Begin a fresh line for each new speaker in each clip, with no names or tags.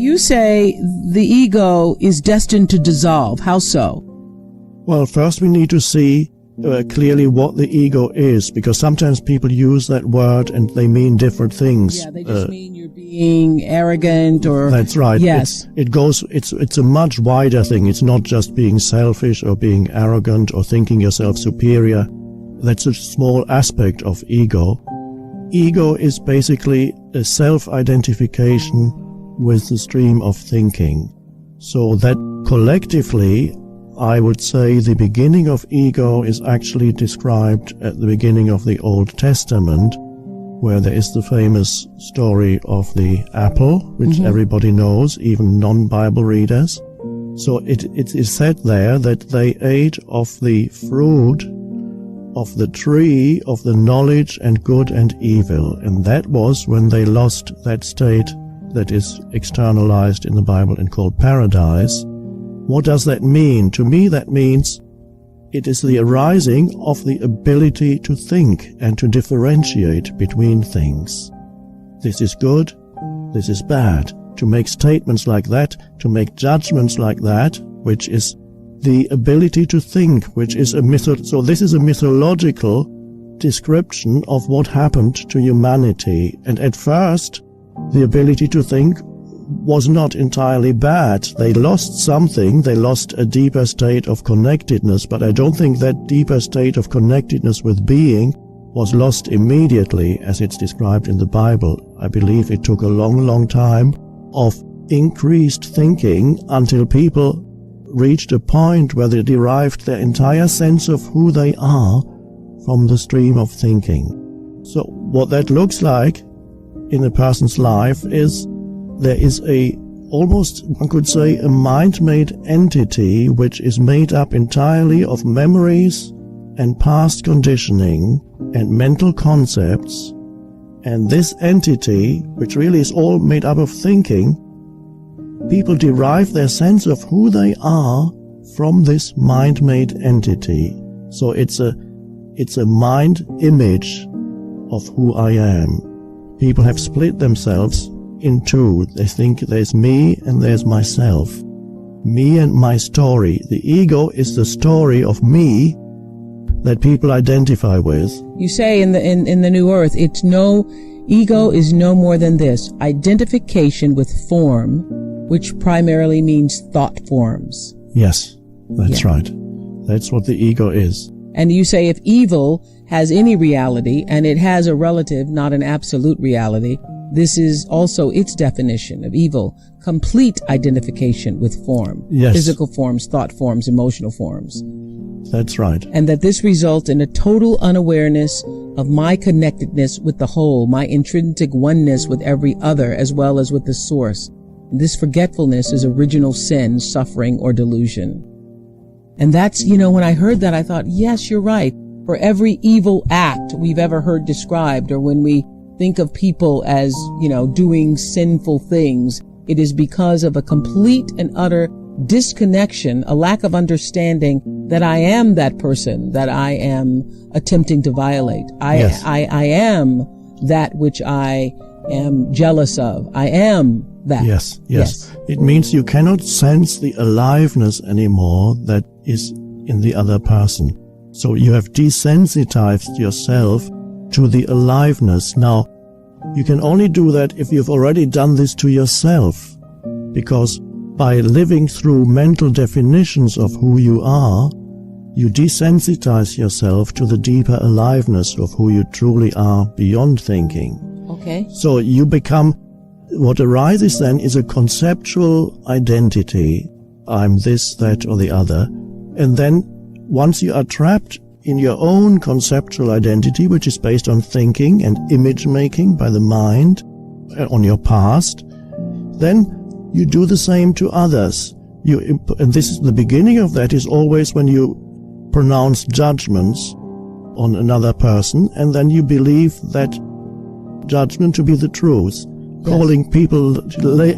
You say the ego is destined to dissolve. How so?
Well, first we need to see clearly what the ego is, because sometimes people use that word and they mean different things.
Yeah, they just mean you're being arrogant or...
That's right.
Yes.
It's a much wider thing. It's not just being selfish or being arrogant or thinking yourself superior. That's a small aspect of ego. Ego is basically a self-identification with the stream of thinking. So that collectively, I would say the beginning of ego is actually described at the beginning of the Old Testament, where there is the famous story of the apple, which everybody knows, even non-Bible readers. So it is said there that they ate of the fruit of the tree of the knowledge and good and evil. And that was when they lost that state that is externalized in the Bible and called paradise. What does that mean? To me, that means it is the arising of the ability to think and to differentiate between things. This is good, this is bad. To make statements like that, to make judgments like that, which is the ability to think, which is so this is a mythological description of what happened to humanity. And at first, the ability to think was not entirely bad. They lost something, they lost a deeper state of connectedness, but I don't think that deeper state of connectedness with being was lost immediately as it's described in the Bible. I believe it took a long, long time of increased thinking until people reached a point where they derived their entire sense of who they are from the stream of thinking. So what that looks like in a person's life is there is almost, one could say, a mind-made entity which is made up entirely of memories and past conditioning and mental concepts. And this entity, which really is all made up of thinking, people derive their sense of who they are from this mind-made entity. So it's a mind image of who I am. People have split themselves in two. They think there's me and there's myself. Me and my story. The ego is the story of me that people identify with.
You say in the New Earth, ego is no more than this: identification with form, which primarily means thought forms.
Yes, that's right. That's what the ego is.
And you say if evil has any reality, and it has a relative, not an absolute reality, this is also its definition of evil: complete identification with form.
Yes.
Physical forms, thought forms, emotional forms.
That's right.
And that this results in a total unawareness of my connectedness with the whole, my intrinsic oneness with every other, as well as with the source. This forgetfulness is original sin, suffering, or delusion. And that's, when I heard that, I thought, yes, you're right. For every evil act we've ever heard described, or when we think of people as, doing sinful things, it is because of a complete and utter disconnection, a lack of understanding that I am that person that I am attempting to violate. I am that which I am jealous of. I am that.
Yes. It means you cannot sense the aliveness anymore that is in the other person. So you have desensitized yourself to the aliveness. Now, you can only do that if you've already done this to yourself, because by living through mental definitions of who you are, you desensitize yourself to the deeper aliveness of who you truly are beyond thinking.
Okay.
So you become, what arises then is a conceptual identity. I'm this, that, or the other. And then once you are trapped in your own conceptual identity, which is based on thinking and image making by the mind, on your past, then you do the same to others. And this is the beginning of that is always when you pronounce judgments on another person, and then you believe that judgment to be the truth, calling people,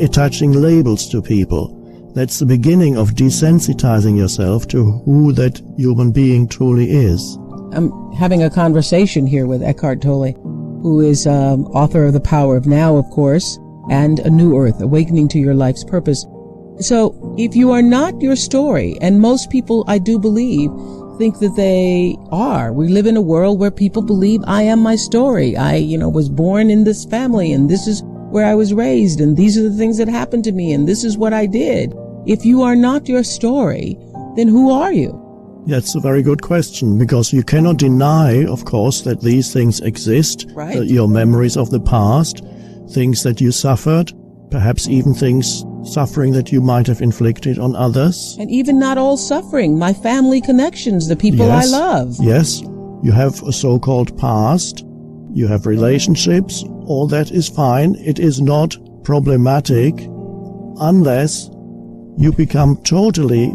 attaching labels to people. That's the beginning of desensitizing yourself to who that human being truly is.
I'm having a conversation here with Eckhart Tolle, who is author of The Power of Now, of course, and a new earth, awakening to your life's purpose. So if you are not your story, and most people, I do believe, think that they are. We live in a world where people believe I am my story. I, was born in this family, and this is where I was raised, and these are the things that happened to me, and this is what I did. If you are not your story, then who are you?
That's a very good question, because you cannot deny, of course, that these things exist.
Right.
Your memories of the past, things that you suffered, perhaps even suffering that you might have inflicted on others.
And even not all suffering, my family connections, the people I love.
Yes, you have a so-called past, you have relationships, all that is fine. It is not problematic unless you become totally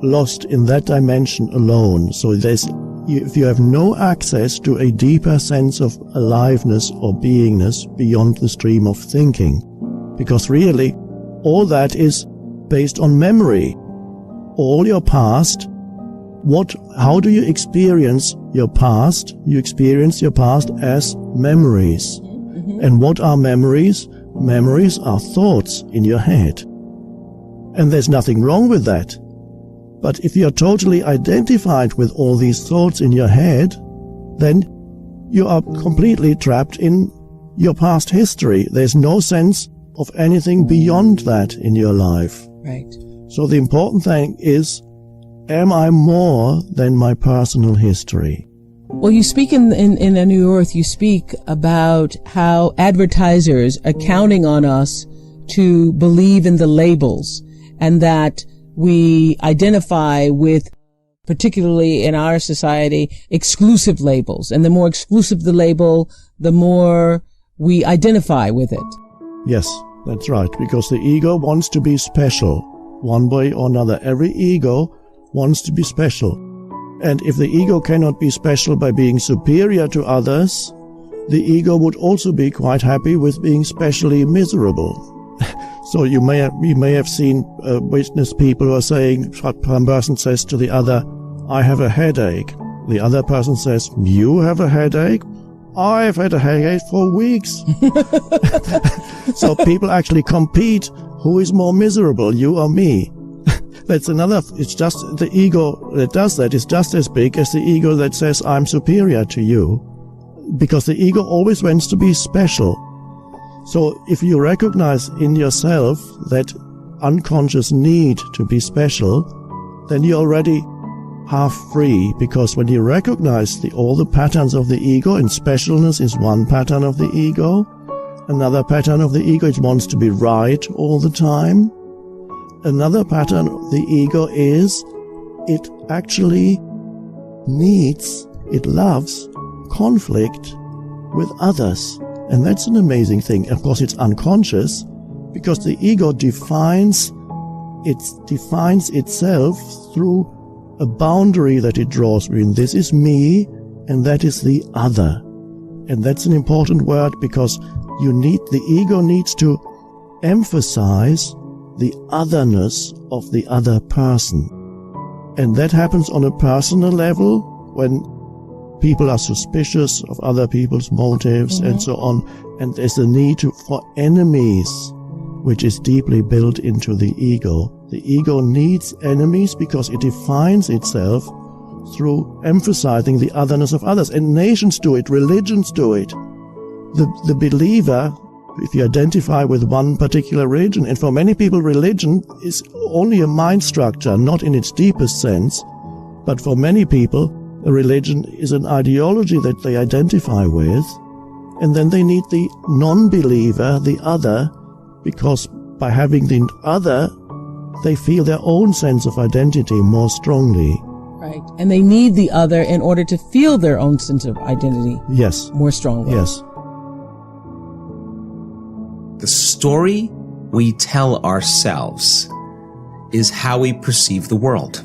lost in that dimension alone. So if you have no access to a deeper sense of aliveness or beingness beyond the stream of thinking, because really all that is based on memory. All your past, how do you experience your past? You experience your past as memories. Mm-hmm. And what are memories? Memories are thoughts in your head. And there's nothing wrong with that. But if you're totally identified with all these thoughts in your head, then you are completely trapped in your past history. There's no sense of anything beyond that in your life.
Right.
So the important thing is, am I more than my personal history?
Well, you speak in A New Earth, you speak about how advertisers are counting on us to believe in the labels, and that we identify with, particularly in our society, exclusive labels. And the more exclusive the label, the more we identify with it.
Yes, that's right, because the ego wants to be special, one way or another. Every ego wants to be special. And if the ego cannot be special by being superior to others, the ego would also be quite happy with being specially miserable. So you may have seen, witnessed people who are saying, one person says to the other, I have a headache. The other person says, you have a headache? I've had a headache for weeks. So people actually compete. Who is more miserable, you or me? It's just the ego that does that is just as big as the ego that says, I'm superior to you. Because the ego always wants to be special. So if you recognize in yourself that unconscious need to be special, then you're already half free, because when you recognize all the patterns of the ego, and specialness is one pattern of the ego, another pattern of the ego, it wants to be right all the time. Another pattern of the ego is it actually it loves conflict with others. And that's an amazing thing. Of course, it's unconscious, because the ego defines itself through a boundary that it draws between this is me and that is the other. And that's an important word, because the ego needs to emphasize the otherness of the other person. And that happens on a personal level when people are suspicious of other people's motives, and so on. And there's a need for enemies, which is deeply built into the ego. The ego needs enemies because it defines itself through emphasizing the otherness of others. And nations do it, religions do it. The believer, if you identify with one particular religion, and for many people religion is only a mind structure, not in its deepest sense, but for many people a religion is an ideology that they identify with, and then they need the non-believer, the other, because by having the other, they feel their own sense of identity more strongly.
Right. And they need the other in order to feel their own sense of identity.
Yes.
More strongly.
Yes.
The story we tell ourselves is how we perceive the world.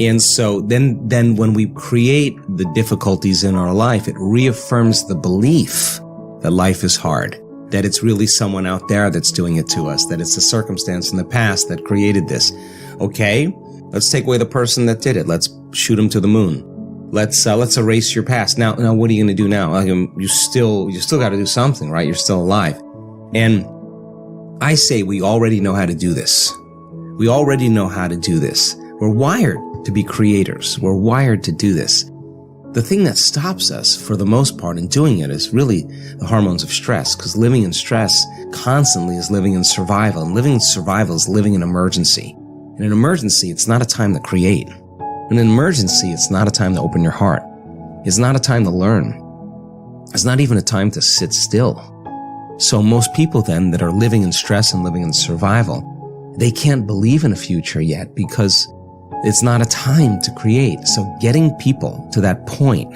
And so then when we create the difficulties in our life, it reaffirms the belief that life is hard, that it's really someone out there that's doing it to us, that it's a circumstance in the past that created this. Okay, let's take away the person that did it. Let's shoot him to the moon. Let's erase your past. Now what are you going to do now? You still got to do something, right? You're still alive. And I say we already know how to do this. We already know how to do this. We're wired to be creators. We're wired to do this. The thing that stops us, for the most part, in doing it is really the hormones of stress, because living in stress constantly is living in survival, and living in survival is living in emergency. In an emergency, it's not a time to create. In an emergency, it's not a time to open your heart. It's not a time to learn. It's not even a time to sit still. So most people then that are living in stress and living in survival, they can't believe in a future yet because it's not a time to create. So getting people to that point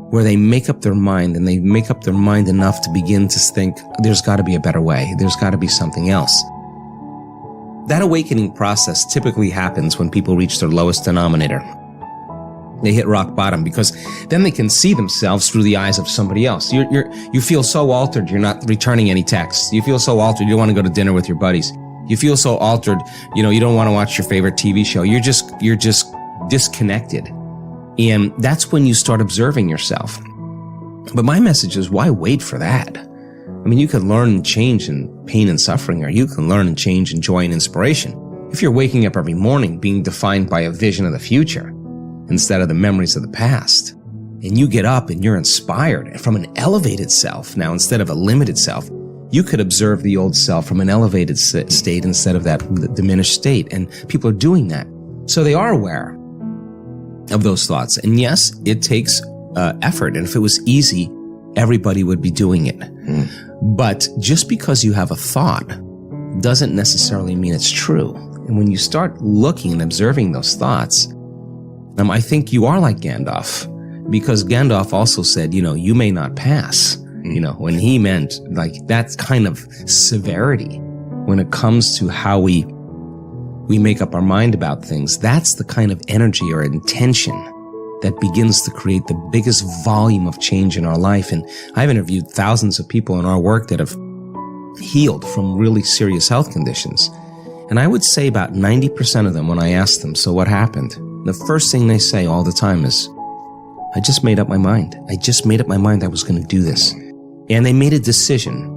where they make up their mind, and they make up their mind enough to begin to think, there's got to be a better way. There's got to be something else. That awakening process typically happens when people reach their lowest denominator. They hit rock bottom, because then they can see themselves through the eyes of somebody else. You feel so altered, you're not returning any texts. You feel so altered, you don't want to go to dinner with your buddies. You feel so altered, you don't want to watch your favorite TV show. You're just disconnected. And that's when you start observing yourself. But my message is, why wait for that? I mean, you can learn and change in pain and suffering, or you can learn and change in joy and inspiration. If you're waking up every morning being defined by a vision of the future instead of the memories of the past, and you get up and you're inspired from an elevated self now instead of a limited self, you could observe the old self from an elevated state instead of that diminished state. And people are doing that. So they are aware of those thoughts. And yes, it takes effort. And if it was easy, everybody would be doing it. But just because you have a thought doesn't necessarily mean it's true. And when you start looking and observing those thoughts, I think you are like Gandalf, because Gandalf also said, you may not pass. When he meant like that kind of severity when it comes to how we make up our mind about things. That's the kind of energy or intention that begins to create the biggest volume of change in our life. And I've interviewed thousands of people in our work that have healed from really serious health conditions. And I would say about 90% of them, when I ask them, so what happened? The first thing they say all the time is, I just made up my mind. I just made up my mind I was going to do this. And they made a decision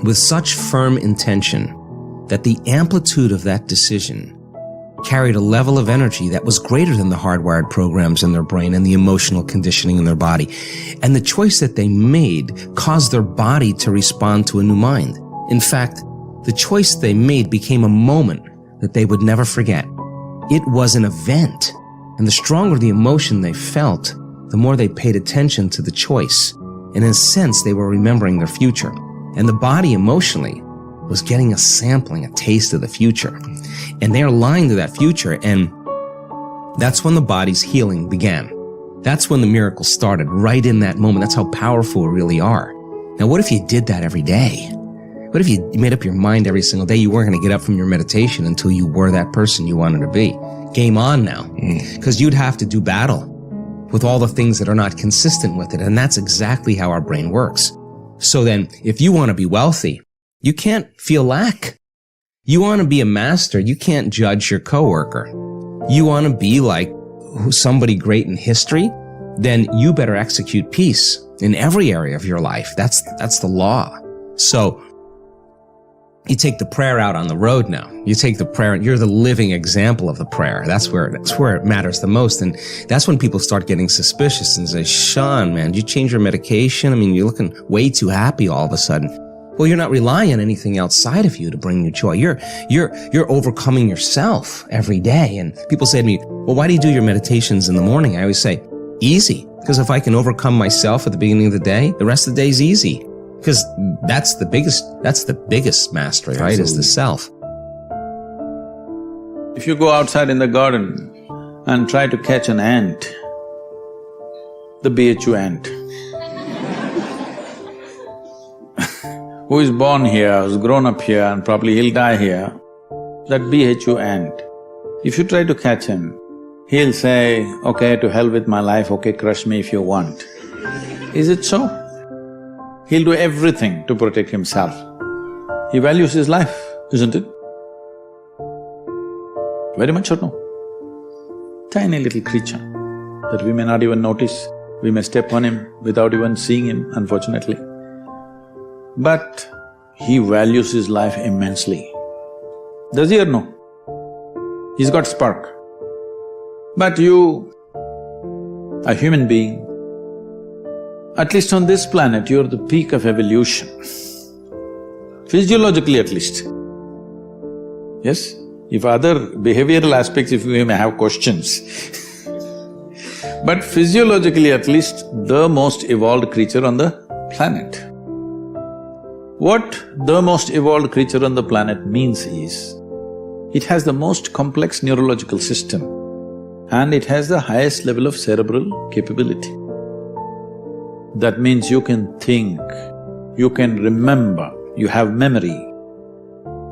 with such firm intention that the amplitude of that decision carried a level of energy that was greater than the hardwired programs in their brain and the emotional conditioning in their body. And the choice that they made caused their body to respond to a new mind. In fact, the choice they made became a moment that they would never forget. It was an event. And the stronger the emotion they felt, the more they paid attention to the choice. And in a sense, they were remembering their future. And the body emotionally was getting a sampling, a taste of the future. And they're aligned to that future. And that's when the body's healing began. That's when the miracle started, right in that moment. That's how powerful we really are. Now, what if you did that every day? What if you made up your mind every single day you weren't going to get up from your meditation until you were that person you wanted to be? Game on now. Because you'd have to do battle with all the things that are not consistent with it. And that's exactly how our brain works. So then, if you want to be wealthy, you can't feel lack. You want to be a master, you can't judge your coworker. You want to be like somebody great in history, then you better execute peace in every area of your life. That's the law. So you take the prayer out on the road now. You take the prayer, you're the living example of the prayer. That's where it matters the most. And that's when people start getting suspicious and say, Sean, man, did you change your medication? I mean, you're looking way too happy all of a sudden. Well, you're not relying on anything outside of you to bring you joy. You're overcoming yourself every day. And people say to me, well, why do you do your meditations in the morning? I always say, easy. Because if I can overcome myself at the beginning of the day, the rest of the day is easy. Because that's the biggest mastery, right? Absolutely. Is the self.
If you go outside in the garden and try to catch an ant, the BHU ant, who is born here, who's grown up here and probably he'll die here, that BHU ant, if you try to catch him, he'll say, okay, to hell with my life, okay, crush me if you want. Is it so? He'll do everything to protect himself. He values his life, isn't it? Very much or no? Tiny little creature that we may not even notice, we may step on him without even seeing him, unfortunately. But he values his life immensely. Does he or no? He's got spark. But you, a human being, at least on this planet, you're the peak of evolution. Physiologically at least. Yes? If other behavioral aspects, if we may have questions but physiologically at least, the most evolved creature on the planet. What the most evolved creature on the planet means is, it has the most complex neurological system and it has the highest level of cerebral capability. That means you can think, you can remember, you have memory.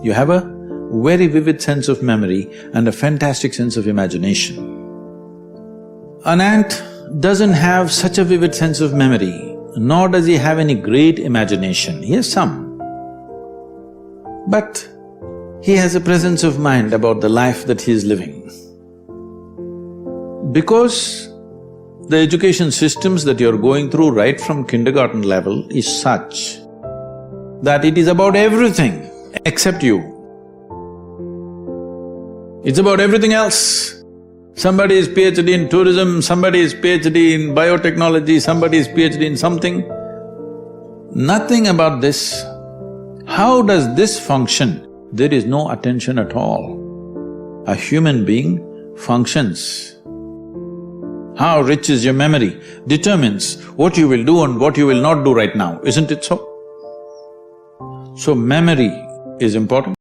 You have a very vivid sense of memory and a fantastic sense of imagination. An ant doesn't have such a vivid sense of memory, nor does he have any great imagination. He has some. But he has a presence of mind about the life that he is living. Because the education systems that you're going through right from kindergarten level is such that it is about everything except you. It's about everything else. Somebody is PhD in tourism, somebody is PhD in biotechnology, somebody is PhD in something. Nothing about this. How does this function? There is no attention at all. A human being functions. How rich is your memory determines what you will do and what you will not do right now, isn't it so? So memory is important.